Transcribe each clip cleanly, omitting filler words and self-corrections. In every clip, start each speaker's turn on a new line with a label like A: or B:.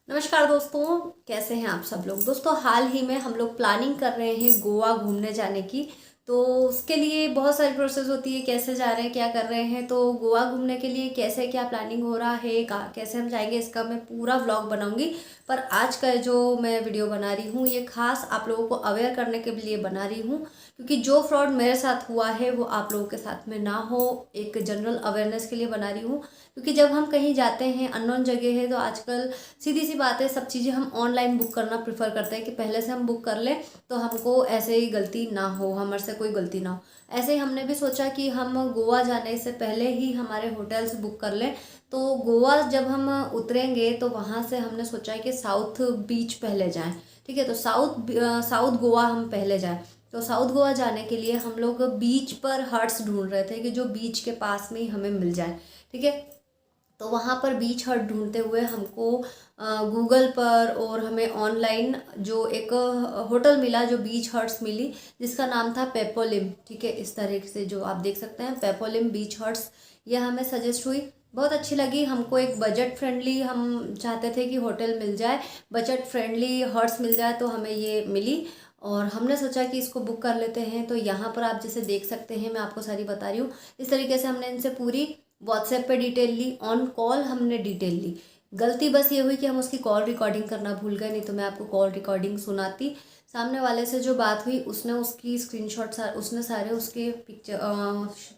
A: नमस्कार दोस्तों, कैसे हैं आप सब लोग। दोस्तों, हाल ही में हम लोग प्लानिंग कर रहे हैं गोवा घूमने जाने की। तो उसके लिए बहुत सारी प्रोसेस होती है, कैसे जा रहे हैं, क्या कर रहे हैं। तो गोवा घूमने के लिए कैसे क्या प्लानिंग हो रहा है, कैसे हम जाएंगे, इसका मैं पूरा व्लॉग बनाऊंगी। पर आज का जो मैं वीडियो बना रही हूँ ये खास आप लोगों को अवेयर करने के लिए बना रही हूँ, क्योंकि जो फ्रॉड मेरे साथ हुआ है वो आप लोगों के साथ में ना हो। एक जनरल अवेयरनेस के लिए बना रही हूँ, क्योंकि जब हम कहीं जाते हैं अननोन जगह है तो आजकल सीधी सी बात है, सब चीज़ें हम ऑनलाइन बुक करना प्रेफर करते हैं कि पहले से हम बुक कर लें तो हमको ऐसे ही गलती ना हो, हमारे से कोई गलती ना हो। ऐसे ही हमने भी सोचा कि हम गोवा जाने से पहले ही हमारे होटल्स बुक कर लें। तो गोवा जब हम उतरेंगे तो वहाँ से हमने सोचा है कि साउथ बीच पहले जाएं। ठीक है, तो साउथ गोवा हम पहले जाएं। तो साउथ गोवा जाने के लिए हम लोग बीच पर हट्स ढूंढ रहे थे कि जो बीच के पास में ही हमें मिल जाए। ठीक है, तो वहाँ पर बीच हट ढूंढते हुए हमको गूगल पर और हमें ऑनलाइन जो एक होटल मिला, जो बीच हट्स मिली, जिसका नाम था पेपोलिम। ठीक है, इस तरह से जो आप देख सकते हैं पेपोलिम बीच हट्स, ये हमें सजेस्ट हुई, बहुत अच्छी लगी हमको। एक बजट फ्रेंडली, हम चाहते थे कि होटल मिल जाए, बजट फ्रेंडली हट्स मिल जाए, तो हमें ये मिली। और हमने सोचा कि इसको बुक कर लेते हैं। तो यहाँ पर आप जैसे देख सकते हैं, मैं आपको सारी बता रही हूँ। इस तरीके से हमने इनसे पूरी व्हाट्सएप पे डिटेल ली, ऑन कॉल हमने डिटेल ली। गलती बस ये हुई कि हम उसकी कॉल रिकॉर्डिंग करना भूल गए, नहीं तो मैं आपको कॉल रिकॉर्डिंग सुनाती। सामने वाले से जो बात हुई उसने उसकी स्क्रीनशॉट उसने सारे उसके पिक्चर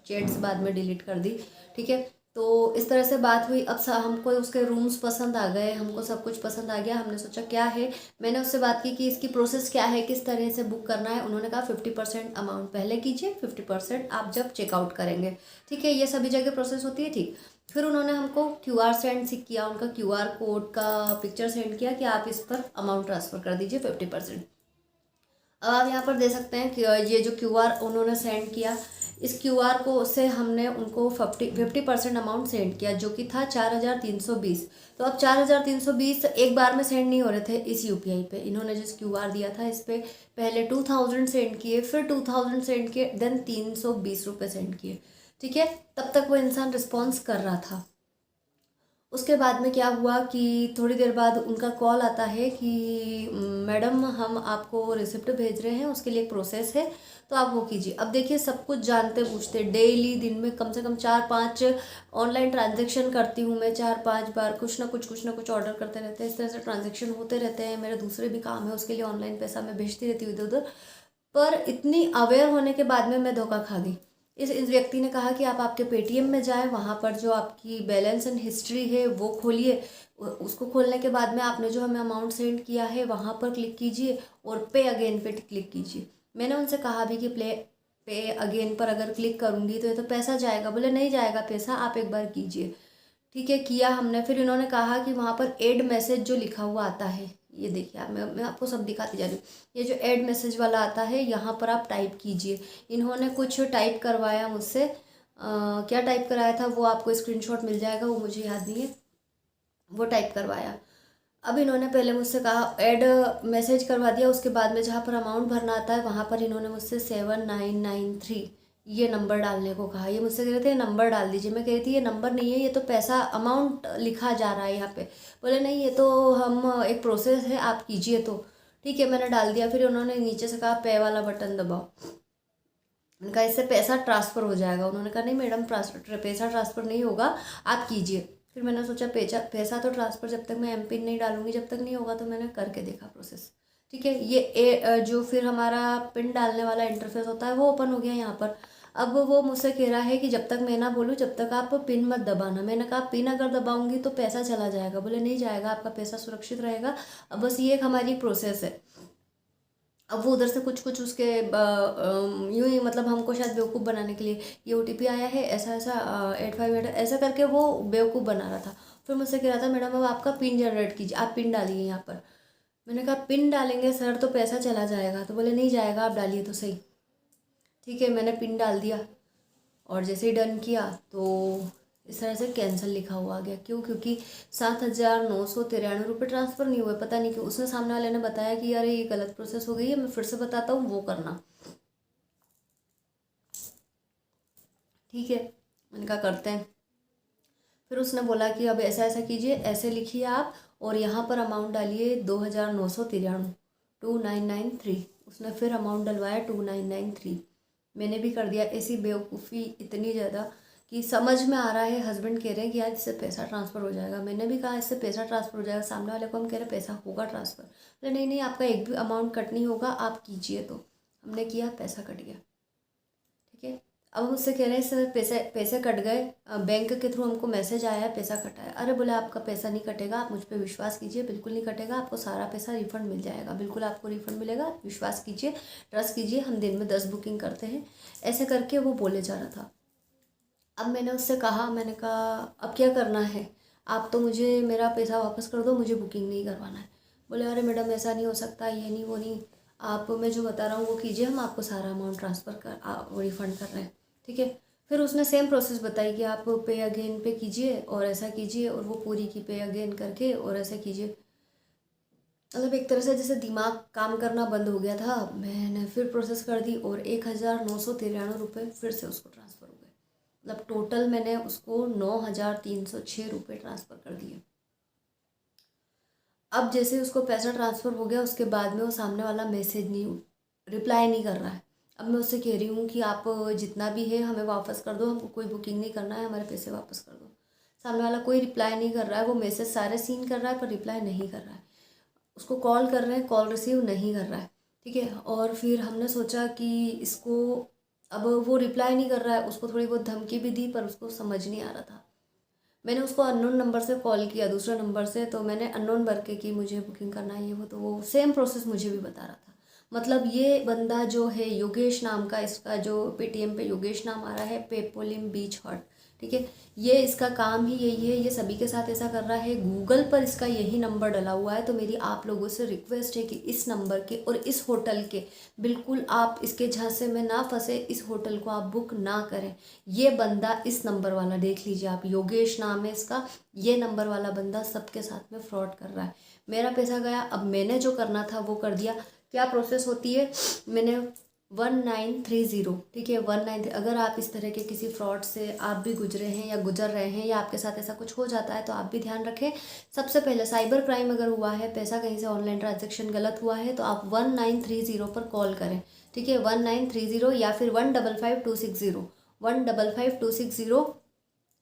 A: चैट्स बाद में डिलीट कर दी। ठीक है, तो इस तरह से बात हुई। अब हमको उसके रूम्स पसंद आ गए, हमको सब कुछ पसंद आ गया। हमने सोचा क्या है, मैंने उससे बात की कि इसकी प्रोसेस क्या है, किस तरह से बुक करना है। उन्होंने कहा 50% अमाउंट पहले कीजिए, 50% आप जब चेकआउट करेंगे। ठीक है, ये सभी जगह प्रोसेस होती है। ठीक, फिर उन्होंने हमको क्यूआर सेंड किया, उनका क्यूआर कोड का पिक्चर सेंड किया कि आप इस पर अमाउंट ट्रांसफ़र कर दीजिए 50%। अब आप यहाँ पर दे सकते हैं कि ये जो क्यूआर उन्होंने सेंड किया, इस क्यूआर को से हमने उनको 50% अमाउंट सेंड किया, जो कि था 4,320। तो अब 4,320 एक बार में सेंड नहीं हो रहे थे इस यूपीआई पे। इन्होंने जिस क्यूआर दिया था इस पे पहले 2,000 सेंड किए, फिर 2,000 सेंड किए, देन 320 रुपये सेंड किए। ठीक है, तब तक वो इंसान रिस्पॉन्स कर रहा था। उसके बाद में क्या हुआ कि थोड़ी देर बाद उनका कॉल आता है कि मैडम हम आपको रिसिप्ट भेज रहे हैं, उसके लिए एक प्रोसेस है, तो आप वो कीजिए। अब देखिए, सब कुछ जानते पूछते डेली दिन में कम से कम 4-5 ऑनलाइन ट्रांजेक्शन करती हूँ मैं, 4-5 बार कुछ ना कुछ ऑर्डर करते रहते हैं। इस तरह से ट्रांजेक्शन होते रहते हैं, मेरे दूसरे भी काम है, उसके लिए ऑनलाइन पैसा मैं भेजती रहती हूँ इधर उधर। पर इतनी अवेयर होने के बाद में मैं धोखा खा गई। इस व्यक्ति ने कहा कि आप आपके पेटीएम में जाएं, वहाँ पर जो आपकी बैलेंस एंड हिस्ट्री है वो खोलिए। उसको खोलने के बाद में आपने जो हमें अमाउंट सेंड किया है वहाँ पर क्लिक कीजिए और पे अगेन पे क्लिक कीजिए। मैंने उनसे कहा भी कि पे अगेन पर अगर क्लिक करूँगी तो ये तो पैसा जाएगा। बोले नहीं जाएगा पैसा, आप एक बार कीजिए। ठीक है, किया हमने। फिर इन्होंने कहा कि वहाँ पर एड मैसेज जो लिखा हुआ आता है, ये देखिए आप, मैं आपको सब दिखाती जा रही हूँ। ये जो एड मैसेज वाला आता है यहाँ पर आप टाइप कीजिए। इन्होंने कुछ टाइप करवाया मुझसे, क्या टाइप कराया था वो आपको स्क्रीनशॉट मिल जाएगा, वो मुझे याद नहीं है। वो टाइप करवाया। अब इन्होंने पहले मुझसे कहा ऐड मैसेज करवा दिया, उसके बाद में जहाँ पर अमाउंट भरना आता है वहाँ पर इन्होंने मुझसे 7993 ये नंबर डालने को कहा। ये मुझसे कह रहे थे नंबर डाल दीजिए। मैं कह रही थी ये नंबर नहीं है, ये तो पैसा अमाउंट लिखा जा रहा है यहाँ पे। बोले नहीं, ये तो हम एक प्रोसेस है, आप कीजिए। तो ठीक है, मैंने डाल दिया। फिर उन्होंने नीचे से कहा पे वाला बटन दबाओ। उनका इससे पैसा ट्रांसफ़र हो जाएगा। उन्होंने कहा नहीं मैडम, पैसा ट्रांसफ़र नहीं होगा, आप कीजिए। फिर मैंने सोचा पैसा तो ट्रांसफ़र जब तक मैं एम पिन नहीं डालूंगी जब तक नहीं होगा, तो मैंने करके देखा प्रोसेस। ठीक है, ये जो फिर हमारा पिन डालने वाला इंटरफेस होता है वो ओपन हो गया यहाँ पर। अब वो मुझसे कह रहा है कि जब तक मैं ना बोलूँ जब तक आप पिन मत दबाना। मैंने कहा पिन अगर दबाऊंगी तो पैसा चला जाएगा। बोले नहीं जाएगा, आपका पैसा सुरक्षित रहेगा। अब बस ये एक हमारी प्रोसेस है। अब वो उधर से कुछ कुछ उसके यूँ ही मतलब हमको शायद बेवकूफ़ बनाने के लिए, ये ओटीपी आया है ऐसा ऐसा 85 ऐसा करके वो बेवकूफ़ बना रहा था। फिर मुझसे कह रहा था मैडम अब आपका पिन जनरेट कीजिए, आप पिन डालिए यहाँ पर। मैंने कहा पिन डालेंगे सर तो पैसा चला जाएगा। तो बोले नहीं जाएगा, आप डालिए तो सही। ठीक है, मैंने पिन डाल दिया और जैसे ही डन किया तो इस तरह से कैंसिल लिखा हुआ आ गया। क्यों? क्योंकि 7,993 रुपये ट्रांसफ़र नहीं हुए। पता नहीं क्यों। उसने सामने वाले ने बताया कि यार ये गलत प्रोसेस हो गई है, मैं फिर से बताता हूँ वो करना। ठीक है, मैंने कहा करते हैं। फिर उसने बोला कि अब ऐसा ऐसा कीजिए, ऐसे लिखिए आप, और यहाँ पर अमाउंट डालिए 2993, 2993। उसने फिर अमाउंट डलवाया 2993। मैंने भी कर दिया। ऐसी बेवकूफ़ी इतनी ज़्यादा कि समझ में आ रहा है, हस्बैंड कह रहे हैं कि यार इससे पैसा ट्रांसफ़र हो जाएगा। मैंने भी कहा इससे पैसा ट्रांसफ़र हो जाएगा, सामने वाले को हम कह रहे पैसा होगा ट्रांसफ़र। बोले नहीं नहीं, आपका एक भी अमाउंट कट नहीं होगा, आप कीजिए। तो हमने किया, पैसा कट गया। ठीक है, अब हम उससे कह रहे हैं सर पैसे पैसे कट गए, बैंक के थ्रू हमको मैसेज आया है पैसा कटा है। अरे बोले आपका पैसा नहीं कटेगा, आप मुझ पर विश्वास कीजिए, बिल्कुल नहीं कटेगा, आपको सारा पैसा रिफ़ंड मिल जाएगा, बिल्कुल आपको रिफ़ंड मिलेगा, आप विश्वास कीजिए, ट्रस्ट कीजिए, हम दिन में 10 बुकिंग करते हैं। ऐसे करके वो बोले जा रहा था। अब मैंने उससे कहा, मैंने कहा अब क्या करना है, आप तो मुझे मेरा पैसा वापस कर दो, मुझे बुकिंग नहीं करवाना है। बोले अरे मैडम ऐसा नहीं हो सकता, ये नहीं वो नहीं, आप मैं जो बता रहा हूँ वो कीजिए, हम आपको सारा अमाउंट ट्रांसफ़र कर रिफ़ंड कर रहे हैं। ठीक है, फिर उसने सेम प्रोसेस बताई कि आप पे अगेन पे कीजिए और ऐसा कीजिए, और वो पूरी की पे अगेन करके और ऐसा कीजिए। मतलब एक तरह से जैसे दिमाग काम करना बंद हो गया था। मैंने फिर प्रोसेस कर दी और 1993 फिर से उसको ट्रांसफ़र हो गए। मतलब टोटल मैंने उसको 9306 ट्रांसफ़र कर दिए। अब जैसे उसको पैसा ट्रांसफ़र हो गया, उसके बाद में वो सामने वाला मैसेज नहीं, रिप्लाई नहीं कर रहा है। अब मैं उससे कह रही हूँ कि आप जितना भी है हमें वापस कर दो, हमको कोई बुकिंग नहीं करना है, हमारे पैसे वापस कर दो। सामने वाला कोई रिप्लाई नहीं कर रहा है, वो मैसेज सारे सीन कर रहा है पर रिप्लाई नहीं कर रहा है। उसको कॉल कर रहे हैं, कॉल रिसीव नहीं कर रहा है। ठीक है, और फिर हमने सोचा कि इसको, अब वो रिप्लाई नहीं कर रहा है, उसको थोड़ी बहुत धमकी भी दी पर उसको समझ नहीं आ रहा था। मैंने उसको अननोन नंबर से कॉल किया, दूसरे नंबर से, तो मैंने अननोन भर के कि मुझे बुकिंग करना है ये वो, तो वो सेम प्रोसेस मुझे भी बता रहा था। मतलब ये बंदा जो है योगेश नाम का, इसका जो पेटीएम पे योगेश नाम आ रहा है, पेपोलिम बीच हट। ठीक है, ये इसका काम ही यही है, ये सभी के साथ ऐसा कर रहा है। गूगल पर इसका यही नंबर डला हुआ है। तो मेरी आप लोगों से रिक्वेस्ट है कि इस नंबर के और इस होटल के बिल्कुल आप इसके झांसे में ना फंसे, इस होटल को आप बुक ना करें। ये बंदा, इस नंबर वाला देख लीजिए आप, योगेश नाम है इसका, ये नंबर वाला बंदा सबके साथ में फ्रॉड कर रहा है। मेरा पैसा गया, अब मैंने जो करना था वो कर दिया। क्या प्रोसेस होती है, मैंने 1930, ठीक है 19, अगर आप इस तरह के किसी फ्रॉड से आप भी गुजरे हैं या गुजर रहे हैं या आपके साथ ऐसा कुछ हो जाता है तो आप भी ध्यान रखें। सबसे पहले साइबर क्राइम अगर हुआ है, पैसा कहीं से ऑनलाइन ट्रांजैक्शन गलत हुआ है, तो आप 1930 पर कॉल करें। ठीक है, 1930 या फिर 155260, 155260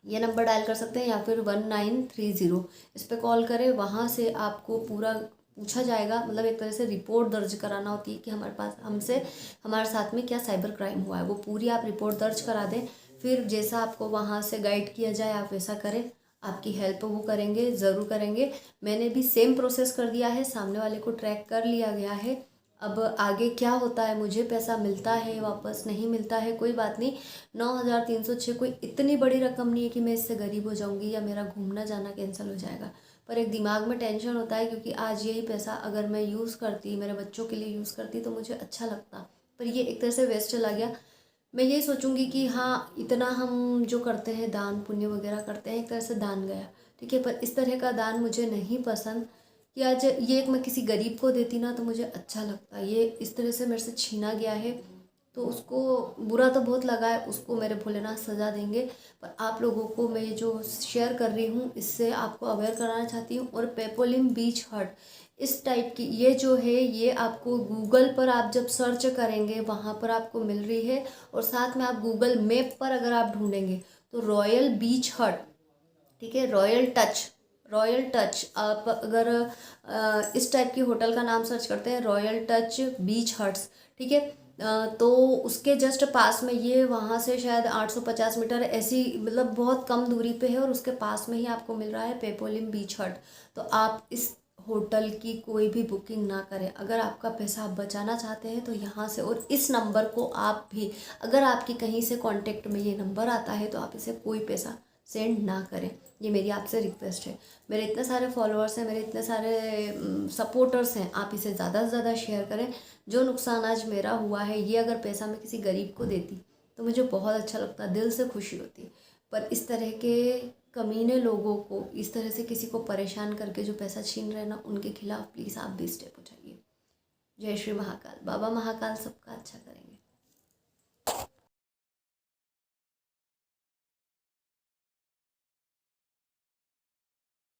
A: ये नंबर डायल कर सकते हैं, या फिर 1930 इस पर कॉल करें। वहाँ से आपको पूरा पूछा जाएगा, मतलब एक तरह से रिपोर्ट दर्ज कराना होती है कि हमारे पास हमारे साथ में क्या साइबर क्राइम हुआ है, वो पूरी आप रिपोर्ट दर्ज करा दें। फिर जैसा आपको वहाँ से गाइड किया जाए आप वैसा करें, आपकी हेल्प वो करेंगे, ज़रूर करेंगे। मैंने भी सेम प्रोसेस कर दिया है, सामने वाले को ट्रैक कर लिया गया है। अब आगे क्या होता है, मुझे पैसा मिलता है वापस नहीं मिलता है, कोई बात नहीं। 9306 कोई इतनी बड़ी रकम नहीं है कि मैं इससे गरीब हो जाऊंगी या मेरा घूमना जाना कैंसिल हो जाएगा। पर एक दिमाग में टेंशन होता है, क्योंकि आज यही पैसा अगर मैं यूज़ करती, मेरे बच्चों के लिए यूज़ करती, तो मुझे अच्छा लगता। पर ये एक तरह से वेस्ट चला गया। मैं यही सोचूंगी कि हाँ, इतना हम जो करते हैं, दान पुण्य वगैरह करते हैं, एक तरह से दान गया। ठीक है, पर इस तरह का दान मुझे नहीं पसंद कि आज ये एक मैं किसी गरीब को देती ना तो मुझे अच्छा लगता। ये इस तरह से मेरे से छीना गया है, तो उसको बुरा तो बहुत लगा है, उसको मेरे भोलेनाथ सजा देंगे। पर आप लोगों को मैं जो शेयर कर रही हूँ, इससे आपको अवेयर कराना चाहती हूँ। और पेपोलिम बीच हट इस टाइप की ये जो है, ये आपको गूगल पर आप जब सर्च करेंगे वहाँ पर आपको मिल रही है। और साथ में आप गूगल मैप पर अगर आप ढूंढेंगे तो रॉयल बीच हट, ठीक है, रॉयल टच आप अगर इस टाइप की होटल का नाम सर्च करते हैं, रॉयल टच बीच हट्स, ठीक है, तो उसके जस्ट पास में ये, वहाँ से शायद 850 मीटर ऐसी, मतलब बहुत कम दूरी पे है, और उसके पास में ही आपको मिल रहा है पेपोलिम बीच हट। तो आप इस होटल की कोई भी बुकिंग ना करें। अगर आपका पैसा आप बचाना चाहते हैं तो यहाँ से, और इस नंबर को आप भी, अगर आपकी कहीं से कांटेक्ट में ये नंबर आता है तो आप इसे कोई पैसा सेंड ना करें। ये मेरी आपसे रिक्वेस्ट है। मेरे इतने सारे फॉलोअर्स हैं, मेरे इतने सारे सपोर्टर्स हैं, आप इसे ज़्यादा से ज़्यादा शेयर करें। जो नुकसान आज मेरा हुआ है, ये अगर पैसा मैं किसी गरीब को देती तो मुझे बहुत अच्छा लगता, दिल से खुशी होती। पर इस तरह के कमीने लोगों को, इस तरह से किसी को परेशान करके जो पैसा छीन रहे हैं ना, उनके खिलाफ प्लीज़ आप भी स्टेप उठाइए। जय श्री महाकाल। बाबा महाकाल सबका अच्छा करे।